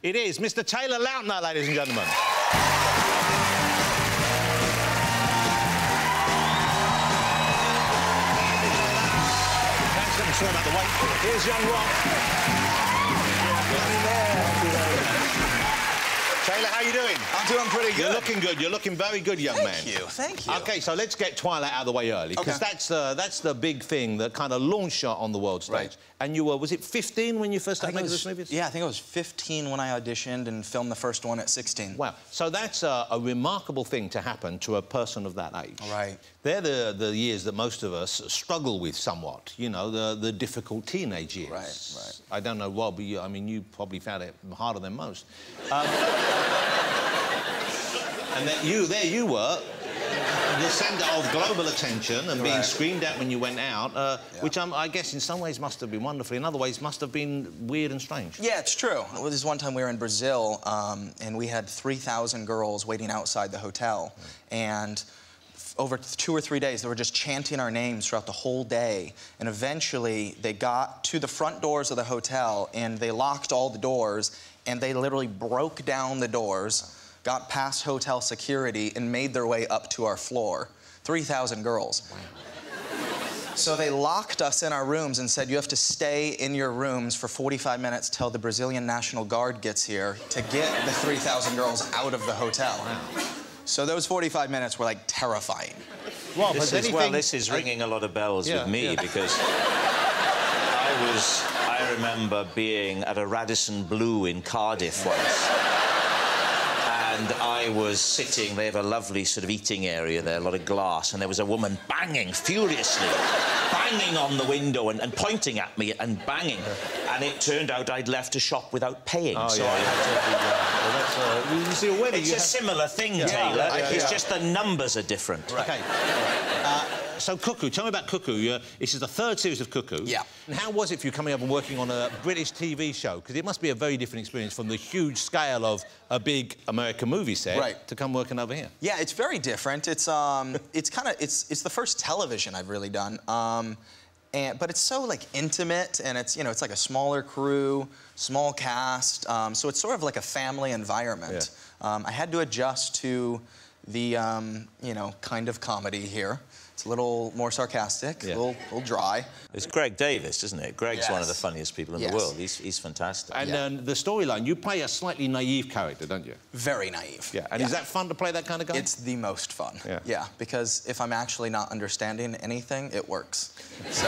It is Mr. Taylor Lautner, ladies and gentlemen. Thanks, let me sort out the weight. Here's young Rob. Taylor, how are you doing? I'm doing pretty good. You're looking good. You're looking very good, young man. Thank you. OK, so let's get Twilight out of the way early, because that's the big thing that kind of launched you on the world stage. Right. And you were, was it 15 when you first started making this movie? Yeah, I think I was 15 when I auditioned and filmed the first one at 16. Wow. So that's a remarkable thing to happen to a person of that age. Right. They're the years that most of us struggle with somewhat, you know, the difficult teenage years. Right, right. I don't know, Rob, but I mean, you probably found it harder than most. And then there you were, the centre of global attention and being screamed at when you went out, which I guess in some ways must have been wonderful, in other ways must have been weird and strange. Yeah, it's true. It was this one time we were in Brazil, and we had 3,000 girls waiting outside the hotel, and over 2 or 3 days, they were just chanting our names throughout the whole day, and eventually they got to the front doors of the hotel, and they locked all the doors, and they literally broke down the doors, got past hotel security, and made their way up to our floor. 3,000 girls. Wow. So they locked us in our rooms and said, you have to stay in your rooms for 45 minutes till the Brazilian National Guard gets here to get the 3,000 girls out of the hotel. Wow. So those 45 minutes were, like, terrifying. Well, this is ringing a lot of bells with me, because I remember being at a Radisson Blu in Cardiff once. And I was sitting, they have a lovely sort of eating area there, a lot of glass, and there was a woman banging furiously, banging on the window and pointing at me and banging. And it turned out I'd left a shop without paying, so I had to... you see already... It's a similar thing, Taylor. It's just the numbers are different. Right. OK. So Cuckoo, tell me about Cuckoo. This is the third series of Cuckoo. Yeah. And how was it for you coming up and working on a British TV show? Because it must be a very different experience from the huge scale of a big American movie set to come working over here. Yeah, it's very different. It's it's the first television I've really done. But it's so, like, intimate, and it's, you know, it's like a smaller crew, small cast, so it's sort of like a family environment. Yeah. I had to adjust to the, you know, kind of comedy here. It's a little more sarcastic, a little dry. It's Greg Davis, isn't it? Greg's one of the funniest people in the world. He's fantastic. And the storyline, you play a slightly naive character, don't you? Very naive. Yeah. And is that fun to play that kind of guy? It's the most fun. Yeah, because if I'm actually not understanding anything, it works. So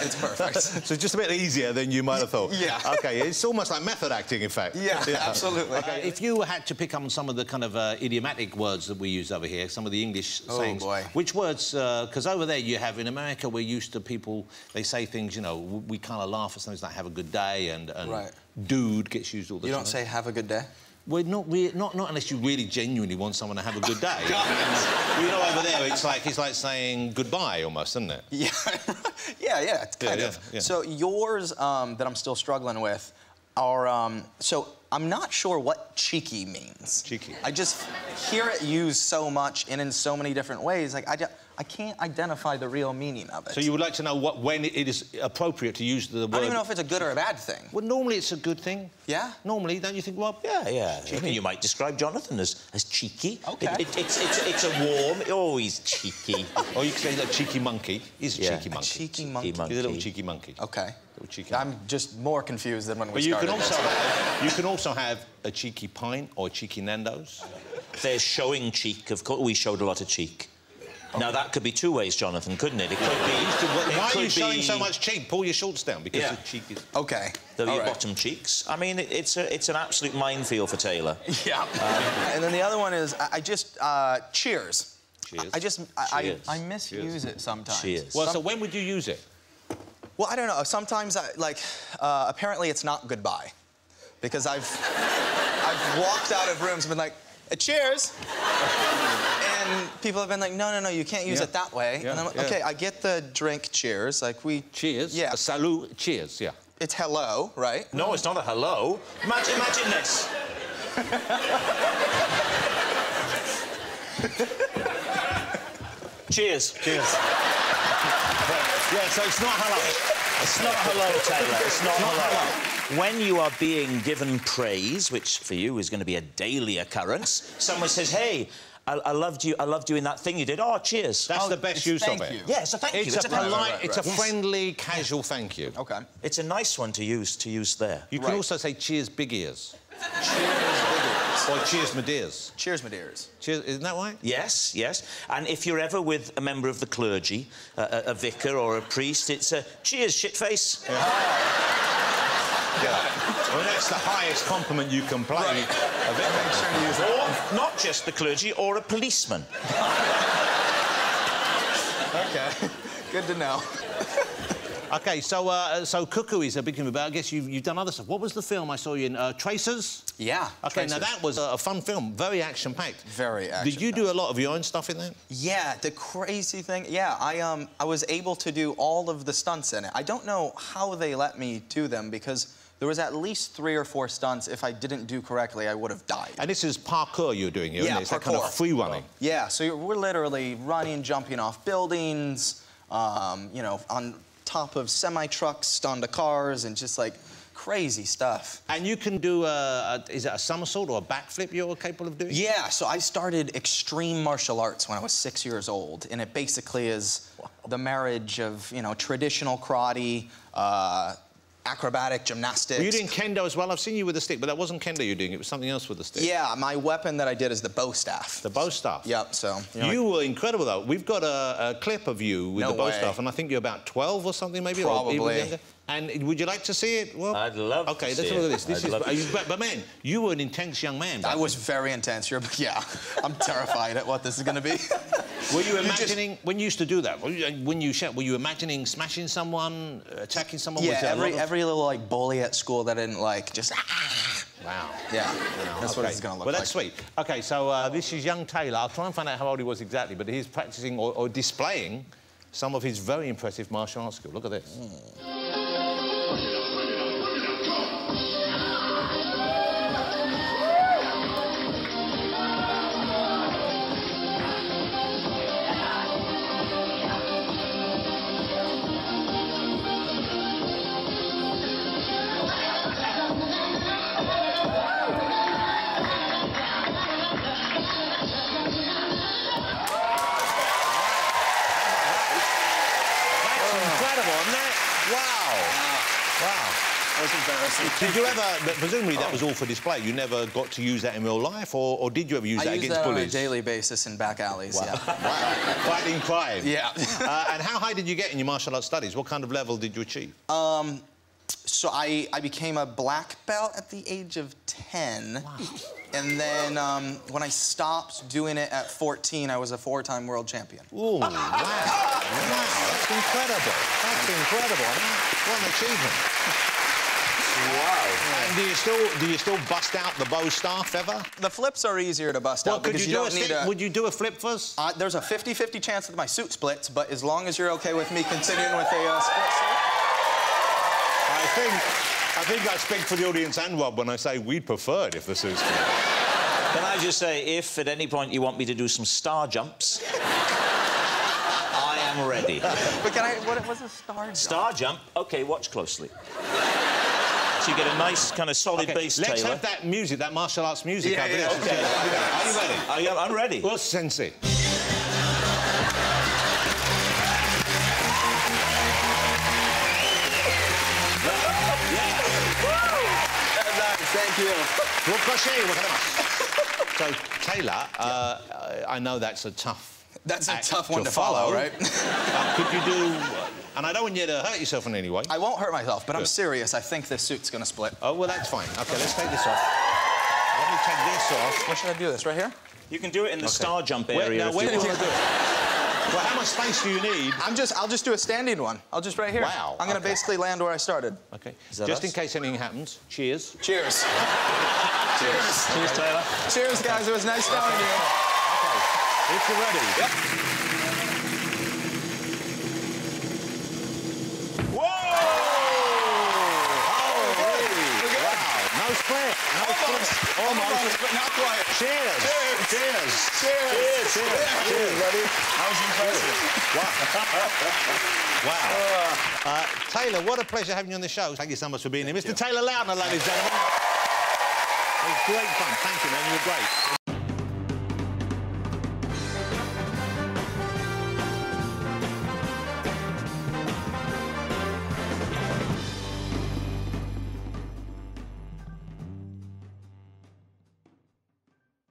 it's perfect. So it's just a bit easier than you might have thought. Yeah. OK, it's almost like method acting, in fact. Yeah, absolutely. If you had to pick up on some of the kind of idiomatic words that we use over here, some of the English sayings, which words, because over there you have, in America, we're used to people, they say things, you know, we kind of laugh at things like have a good day, and dude gets used all the time. You don't say have a good day? Well, not unless you really genuinely want someone to have a good day. You know, over there, it's like saying goodbye, almost, isn't it? Yeah, yeah, it's kind of. Yeah. So yours, that I'm still struggling with, are, so I'm not sure what cheeky means. Cheeky. I just hear it used so much and in so many different ways, like, I can't identify the real meaning of it. So you would like to know when it is appropriate to use the word... I don't even know if it's a good or a bad thing. Well, normally it's a good thing. Yeah? Normally, don't you think, Rob? Yeah. I mean, you might describe Jonathan as cheeky. OK. It's a warm... Oh, he's cheeky. Or you could say that cheeky monkey. He's a cheeky monkey. A cheeky monkey. He's a little cheeky monkey. OK. I'm just more confused than when we started. But you can also have a cheeky pint or a cheeky Nando's. There's showing cheek, of course. We showed a lot of cheek. Now, that could be two ways, Jonathan, couldn't it? It could be... Why are you showing so much cheek? Pull your shorts down, because the cheek is... OK. The bottom cheeks. I mean, it's an absolute minefield for Taylor. Yeah. And then the other one is, I just... cheers. Cheers. I misuse it sometimes. Cheers. Well, so when would you use it? Well, I don't know. Sometimes, apparently it's not goodbye. Because I've walked out of rooms and been like, cheers! And people have been like, no, you can't use it that way. And I'm like, OK, I get the drink cheers, like we... Cheers? Yeah. Salut, cheers, yeah. It's hello, right? No, it's not a hello. Imagine this. Cheers. Cheers. Yeah, so it's not hello. It's not hello, Taylor. It's not hello. when you are being given praise, which for you is going to be a daily occurrence, someone says, hey, I loved you in that thing you did. Oh, cheers. That's the best use of it. You. Yeah, it's a thank you. It's a polite, it's a friendly, casual thank you. OK. It's a nice one to use there. You can also say cheers, big ears. Cheers, big ears. Or cheers, my dears. Cheers, my dears. Cheers, isn't that right? Yes, yes. And if you're ever with a member of the clergy, a vicar or a priest, it's a cheers, shitface. Yeah. Well, that's the highest compliment you can play. Or not just the clergy, or a policeman. OK. Good to know. OK, so Cuckoo is a big thing, but I guess you've done other stuff. What was the film I saw you in? Tracers? Yeah, OK, Tracers. now that was a fun film, very action-packed. Very action-packed. Did you do a lot of your own stuff in that? Yeah, the crazy thing... Yeah, I was able to do all of the stunts in it. I don't know how they let me do them, because there was at least 3 or 4 stunts. If I didn't do correctly, I would have died. And this is parkour you're doing here, isn't it? It's parkour. that kind of free running. Yeah, so we're literally running, jumping off buildings, you know, on top of semi-trucks, onto cars, and just, like, crazy stuff. And you can do is it a somersault or a backflip you're capable of doing? Yeah, so I started extreme martial arts when I was 6 years old, and it basically is the marriage of, you know, traditional karate, acrobatic gymnastics. Were you doing kendo as well? I've seen you with a stick, but that wasn't kendo you were doing. It was something else with the stick. Yeah, my weapon that I did is the bow staff. The bow staff? Yep, so... You were incredible, though. We've got a clip of you with the bow staff, and I think you're about 12 or something, maybe? Probably. Or even younger. And would you like to see it? Well, I'd love to see it. OK, let's look at this. But, man, you were an intense young man. I was very intense. Yeah, I'm terrified at what this is going to be. Were you imagining, when you used to do that, when you shot, were you imagining smashing someone, attacking someone? Yeah, every little, like, bully at school that I didn't like, just... Wow. Yeah, that's what it's going to look like. Well, that's sweet. OK, so this is young Taylor. I'll try and find out how old he was exactly, but he's practising or displaying some of his very impressive martial arts skills. Look at this. Did you ever, presumably that was all for display, you never got to use that in real life, or did you ever use that against bullies? I use that on a daily basis in back alleys, wow. yeah. Wow. Fighting crime. Yeah. And how high did you get in your martial arts studies? What kind of level did you achieve? So I became a black belt at the age of 10. Wow. And then when I stopped doing it at 14, I was a 4-time world champion. Ooh, wow. Wow, that's incredible. That's incredible. What an achievement. Wow. And do you still bust out the bow staff ever? The flips are easier to bust out because you don't need a... Would you do a flip first? There's a 50-50 chance that my suit splits, but as long as you're OK with me continuing with a split suit... I think I speak for the audience and Rob when I say we'd prefer it if the suit split. Can I just say, if at any point you want me to do some star jumps, I am ready. But can I... What was a star jump? Star jump? OK, watch closely. So you get a nice kind of solid bass, Taylor. Let's have that music, that martial arts music. Yeah, yeah, OK. Are you ready? I'm ready. What's Sensei? Thank you. So, Taylor, I know that's a tough... That's a tough one to follow, right? Could you do... And I don't want you to hurt yourself in any way. I won't hurt myself, but I'm serious. I think this suit's going to split. Oh, well, that's fine. OK, let's take this off. Let me take this off. Where should I do this? Right here? You can do it in the star jump area. Where do you want to do it? Well, how much space do you need? I'll just do a standing one. I'll just right here. Wow. I'm going to basically land where I started. OK. Just in case anything happens, cheers. Cheers. Cheers. Cheers, Taylor. Cheers, guys. It was nice knowing you. OK. If you're ready. Yep. Whoa! Oh, really? Wow. No flip. No flip. Almost, but not quite. Cheers. Cheers. Cheers. Cheers. Cheers. Cheers, buddy. That was impressive. Wow. Taylor, what a pleasure having you on the show. Thank you so much for being here. Mr. Taylor Lautner, ladies and gentlemen. It was great fun. Thank you, man. You were great.